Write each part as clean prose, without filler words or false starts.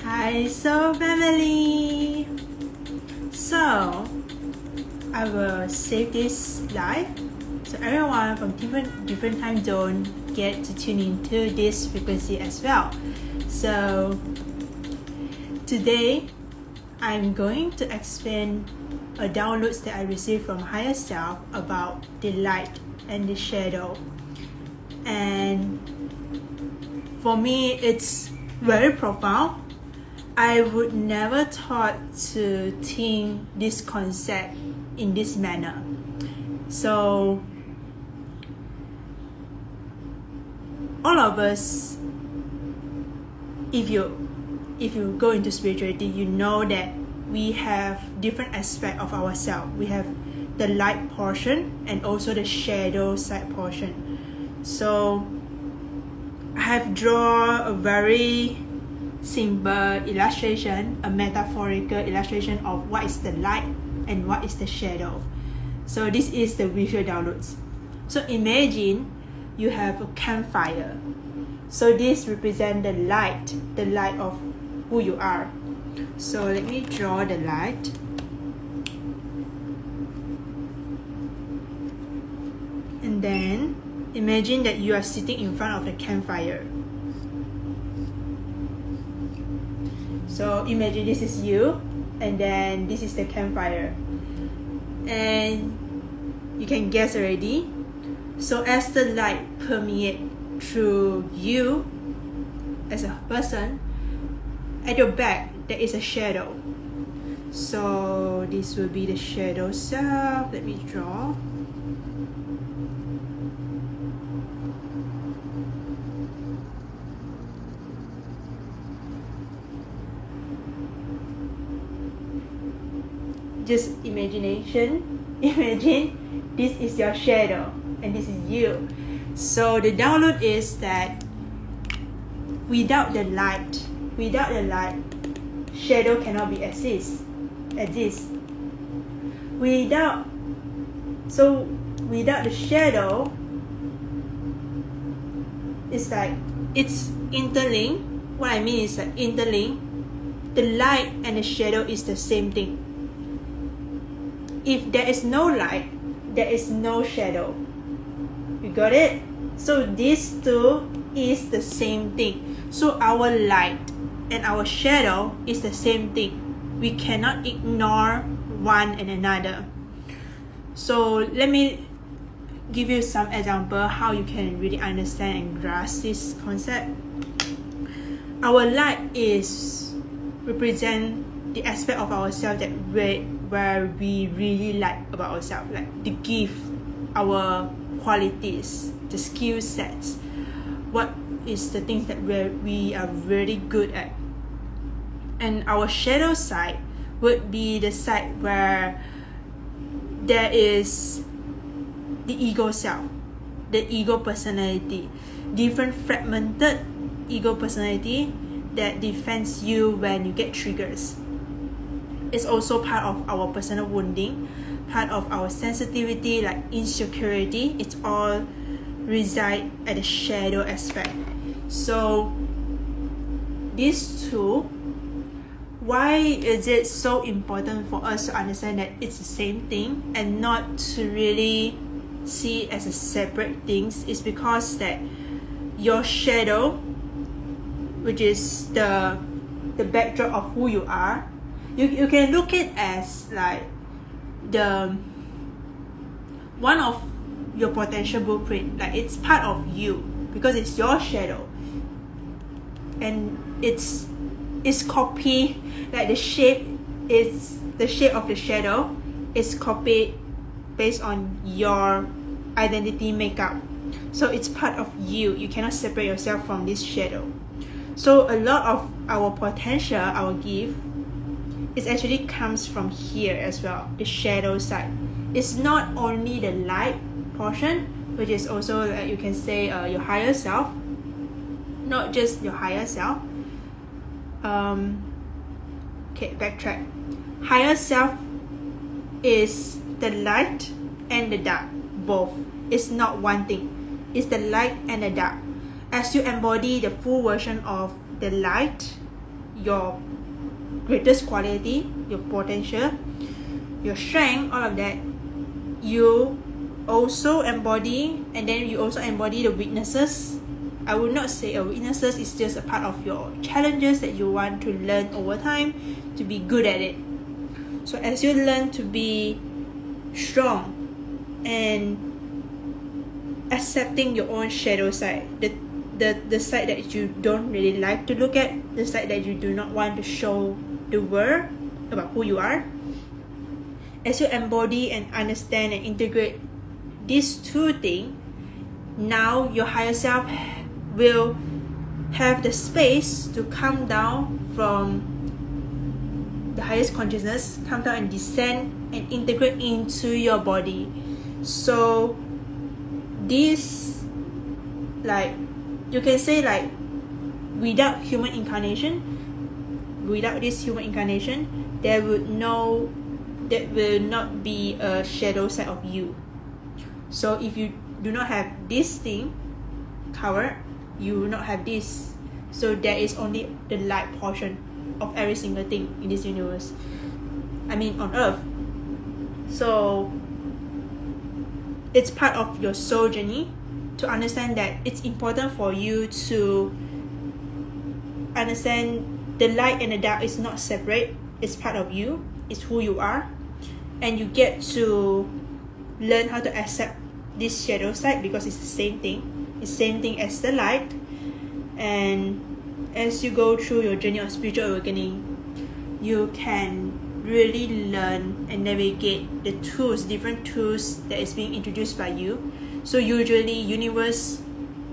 Hi, so family. So I will save this live so everyone from different time zone get to tune into this frequency as well. So today I'm going to explain a downloads that I received from higher self about the light and the shadow. And for me, it's very profound. I would never thought to think this concept in this manner. So all of us, if you go into spirituality, you know that we have different aspects of ourselves. We have the light portion and also the shadow side portion. So I have drawn a very simple illustration, a metaphorical illustration of what is the light and what is the shadow. So this is the visual downloads. So imagine you have a campfire. So this represents the light of who you are. So let me draw the light. And then imagine that you are sitting in front of the campfire. So imagine this is you, and then this is the campfire. And you can guess already. So as the light permeates through you as a person, at your back there is a shadow. So this will be the shadow self. Let me draw. Just imagine this is your shadow and this is you. So the download is that without the light, shadow cannot be exist. Without the shadow, it's like it's interlinked. What I mean is like interlinked. The light and the shadow is the same thing. If there is no light, there is no shadow. You got it? So these two is the same thing. So our light and our shadow is the same thing. We cannot ignore one and another. So let me give you some example how you can really understand and grasp this concept. Our light is represent the aspect of ourselves that where we really like about ourselves, like the gift, our qualities, the skill sets, what is the things that we are really good at. And our shadow side would be the side where there is the ego self, the ego personality, different fragmented ego personality that defends you when you get triggers. It's also part of our personal wounding, part of our sensitivity like insecurity. It's all reside at the shadow aspect. So these two, why is it so important for us to understand that it's the same thing and not to really see it as a separate things? Is because that your shadow, which is the backdrop of who you are, you can look it as like the one of your potential blueprint. Like it's part of you because it's your shadow, and it's copied, like the shape of the shadow is copied based on your identity makeup. So it's part of you. You cannot separate yourself from this shadow. So a lot of our potential, our gift, it actually comes from here as well, the shadow side. It's not only the light portion, which is also like you can say your higher self, not just your higher self. Okay, backtrack. Higher self is the light and the dark, both. It's not one thing. It's the light and the dark. as you embody the full version of the light, your greatest quality, your potential, your strength, all of that, you also embody, and then you also embody the weaknesses. I would not say a weaknesses is just a part of your challenges that you want to learn over time to be good at it. So as you learn to be strong and accepting your own shadow side, the side that you don't really like to look at, the side that you do not want to show the world about who you are, as you embody and understand and integrate these two things, now your higher self will have the space to come down from the highest consciousness, come down and descend and integrate into your body. So this, like, you can say, like, without this human incarnation, there will not be a shadow side of you. So if you do not have this thing covered, you will not have this. So there is only the light portion of every single thing in this universe, on earth. So it's part of your soul journey to understand that it's important for you to understand the light and the dark is not separate. It's part of you. It's who you are. And you get to learn how to accept this shadow side, because it's the same thing. It's the same thing as the light. And as you go through your journey of spiritual awakening, you can really learn and navigate the tools, different tools that is being introduced by you. So usually universe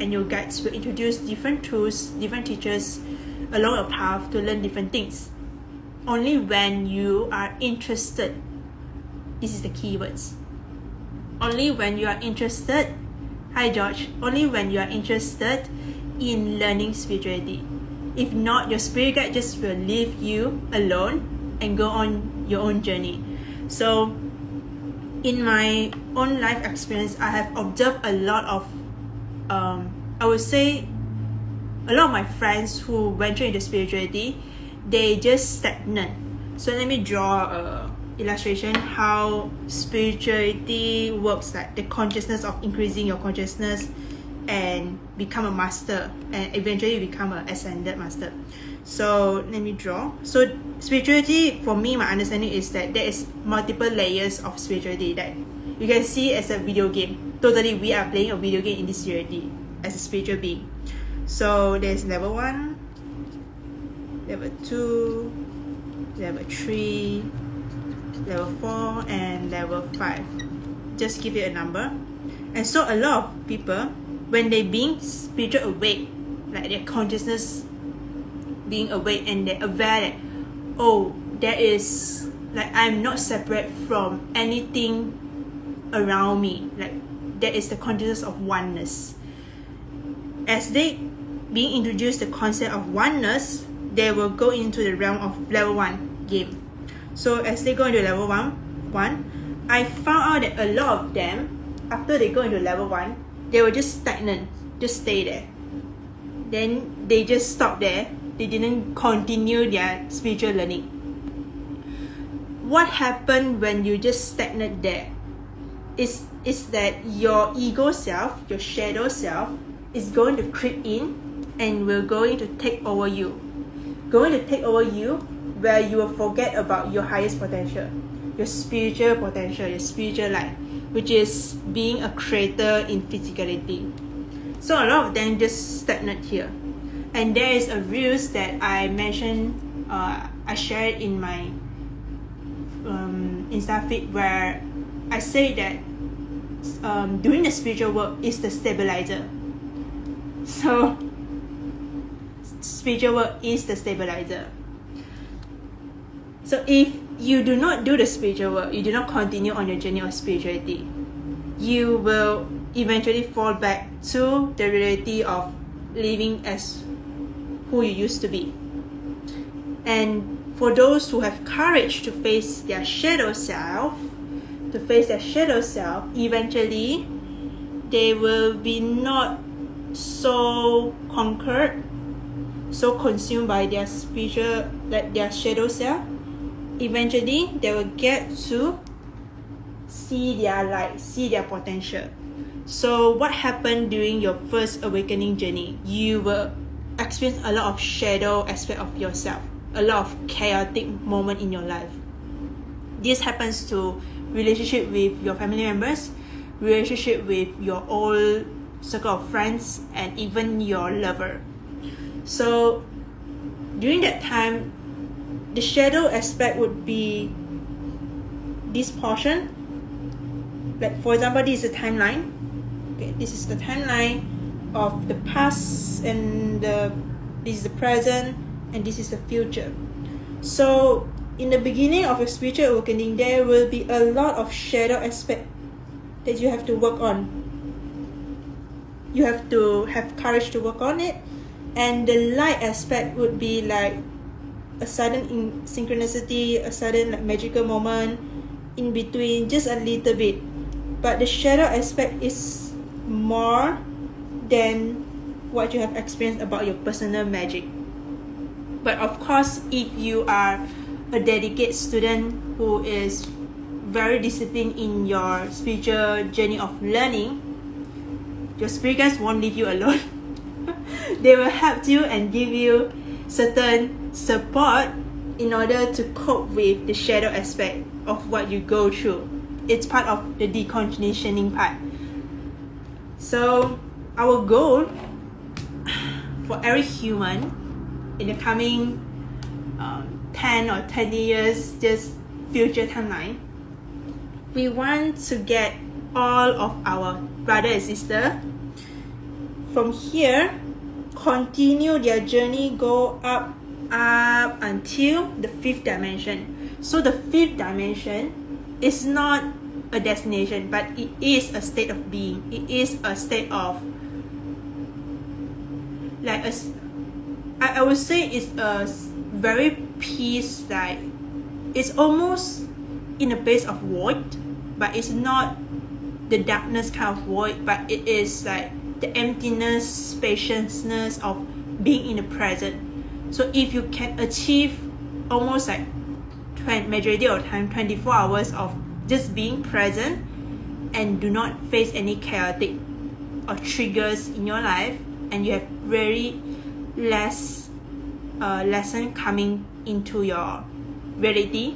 and your guides will introduce different tools, different teachers along a path to learn different things. Only when you are interested, this is the keywords. Only when you are interested, hi George, only when you are interested in learning spirituality. If not, your spirit guide just will leave you alone and go on your own journey. So in my own life experience, I have observed a lot of I would say a lot of my friends who venture into spirituality, they just stagnant. So let me draw a illustration how spirituality works, like the consciousness of increasing your consciousness and become a master, and eventually become an ascended master. So let me draw. So spirituality, for me, my understanding is that there is multiple layers of spirituality that you can see as a video game. Totally, we are playing a video game in this spirituality as a spiritual being. So there's level 1, level 2, level 3, level 4, and level 5. Just give it a number. And so a lot of people, when they being spiritual awake, like their consciousness being awake, and they're aware that, oh, there is, like, I'm not separate from anything around me, like there is the consciousness of oneness. As they being introduced the concept of oneness, they will go into the realm of level 1 game. So as they go into level 1, I found out that a lot of them, after they go into level 1, they were just stagnant, just stay there. Then they just stop there. They didn't continue their spiritual learning. What happened when you just stagnate there is that your ego self, your shadow self, is going to creep in and will going to take over you. Going to take over you, where you will forget about your highest potential, your spiritual potential, your spiritual life, which is being a creator in physicality. So a lot of them just stagnate here. And there is a rules that I mentioned, I shared in my Insta feed, where I say that doing the spiritual work is the stabilizer. So spiritual work is the stabilizer. So if you do not do the spiritual work, you do not continue on your journey of spirituality, you will eventually fall back to the reality of living as who you used to be. And for those who have courage to face their shadow self, eventually they will be not so conquered, so consumed by their spiritual, like their shadow self, eventually they will get to see their light, see their potential. So what happened during your first awakening journey? You will experience a lot of shadow aspect of yourself, a lot of chaotic moment in your life. This happens to relationship with your family members, relationship with your old circle of friends, and even your lover. So during that time, the shadow aspect would be this portion. Like for example, this is a timeline. Okay, this is the timeline of the past, and this is the present, and this is the future. So in the beginning of your spiritual awakening, there will be a lot of shadow aspect that you have to work on. You have to have courage to work on it. And the light aspect would be like a sudden synchronicity, a sudden like magical moment in between, just a little bit. But the shadow aspect is more than what you have experienced about your personal magic. But of course, if you are a dedicated student who is very disciplined in your spiritual journey of learning, your spirit guides won't leave you alone. They will help you and give you certain support in order to cope with the shadow aspect of what you go through. It's part of the deconditioning part. So our goal for every human in the coming 10 or 20 years, just future timeline, we want to get all of our brother and sister from here, continue their journey, go up until the 5th dimension. So the 5th dimension is not a destination, but it is a state of being. It is a state of, like I would say it's a very peace, like it's almost in a place of void, but it's not the darkness kind of void, but it is like the emptiness, spaciousness of being in the present. So if you can achieve almost like majority of the time 24 hours of just being present and do not face any chaotic or triggers in your life, and you have very less lesson coming into your reality,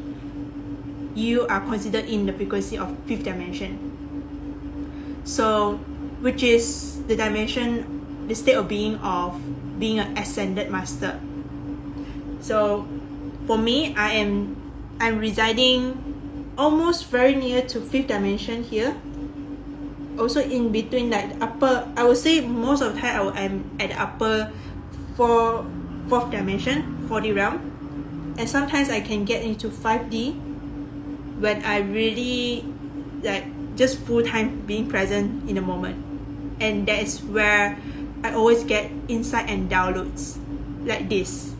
you are considered in the frequency of 5th dimension. So which is the dimension, the state of being of being an ascended master. So for me, I'm residing almost very near to 5th dimension here. Also in between, like the upper, I would say most of the time I'm at the upper 4th dimension, 4D realm. And sometimes I can get into 5D when I really like just full time being present in the moment. And that is where I always get insight and downloads like this.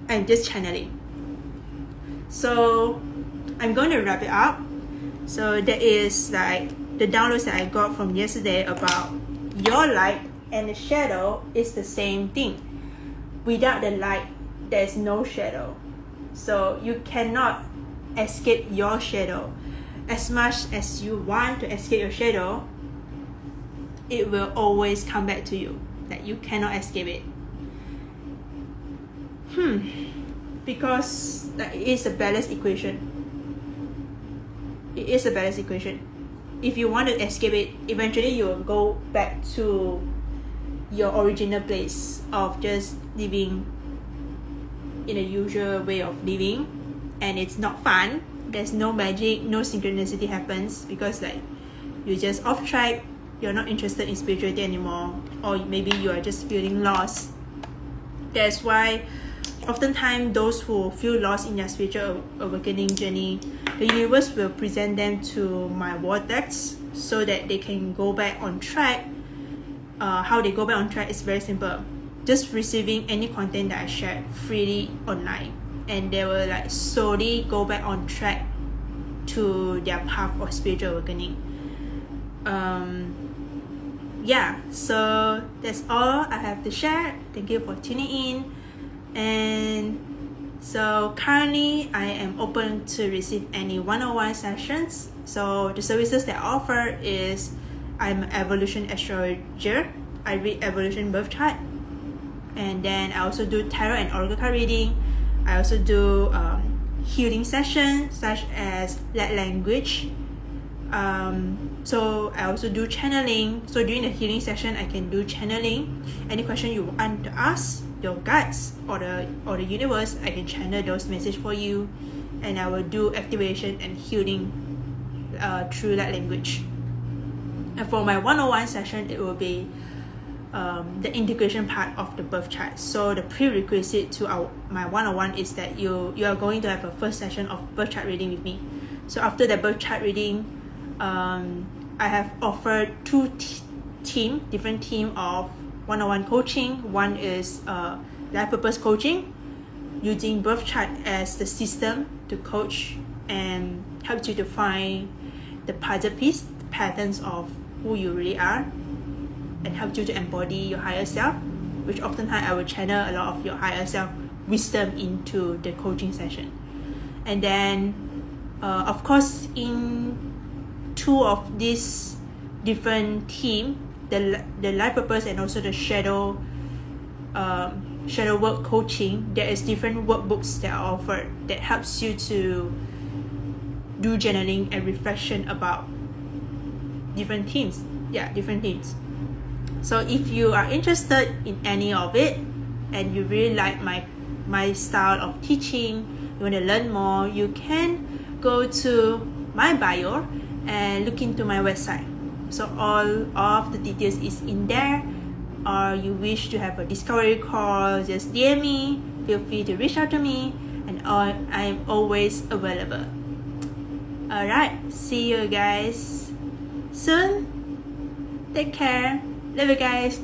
I'm just channeling. So I'm going to wrap it up. So that is like the downloads that I got from yesterday about your light and the shadow is the same thing. Without the light, there's no shadow. So you cannot escape your shadow. As much as you want to escape your shadow, it will always come back to you. Like you cannot escape it. Because like, it is a balanced equation. It is a balanced equation. If you want to escape it, eventually you will go back to your original place of just living in a usual way of living, and it's not fun. There's no magic, no synchronicity happens because like you're just off track, you're not interested in spirituality anymore, or maybe you are just feeling lost. That's why oftentimes those who feel lost in their spiritual awakening journey, the universe will present them to my vortex so that they can go back on track. How they go back on track is very simple. Just receiving any content that I share freely online, and they will like slowly go back on track to their path of spiritual awakening. yeah, so that's all I have to share. Thank you for tuning in. And so currently I am open to receive any one-on-one sessions. So the services that I offer is I'm an evolution astrologer. I read evolution birth chart, and then I also do tarot and oracle card reading. I also do healing sessions such as light language. So I also do channeling. So during the healing session, I can do channeling. Any question you want to ask your guides or the universe, I can channel those messages for you, and I will do activation and healing through that language. And for my one-on-one session, it will be the integration part of the birth chart. So the prerequisite to my one-on-one is that you are going to have a first session of birth chart reading with me. So after the birth chart reading, I have offered two different team of one-on-one coaching. One is life purpose coaching, using birth chart as the system to coach and help you to find the puzzle piece, the patterns of who you really are, and help you to embody your higher self, which oftentimes I will channel a lot of your higher self wisdom into the coaching session. And then of course, in two of these different team, the life purpose and also the shadow work coaching, there is different workbooks that are offered that helps you to do journaling and reflection about different themes. So if you are interested in any of it and you really like my style of teaching, you want to learn more, you can go to my bio and look into my website. So all of the details is in there. Or you wish to have a discovery call, just DM me, feel free to reach out to me, and I am always available. Alright, see you guys soon. Take care. Love you guys.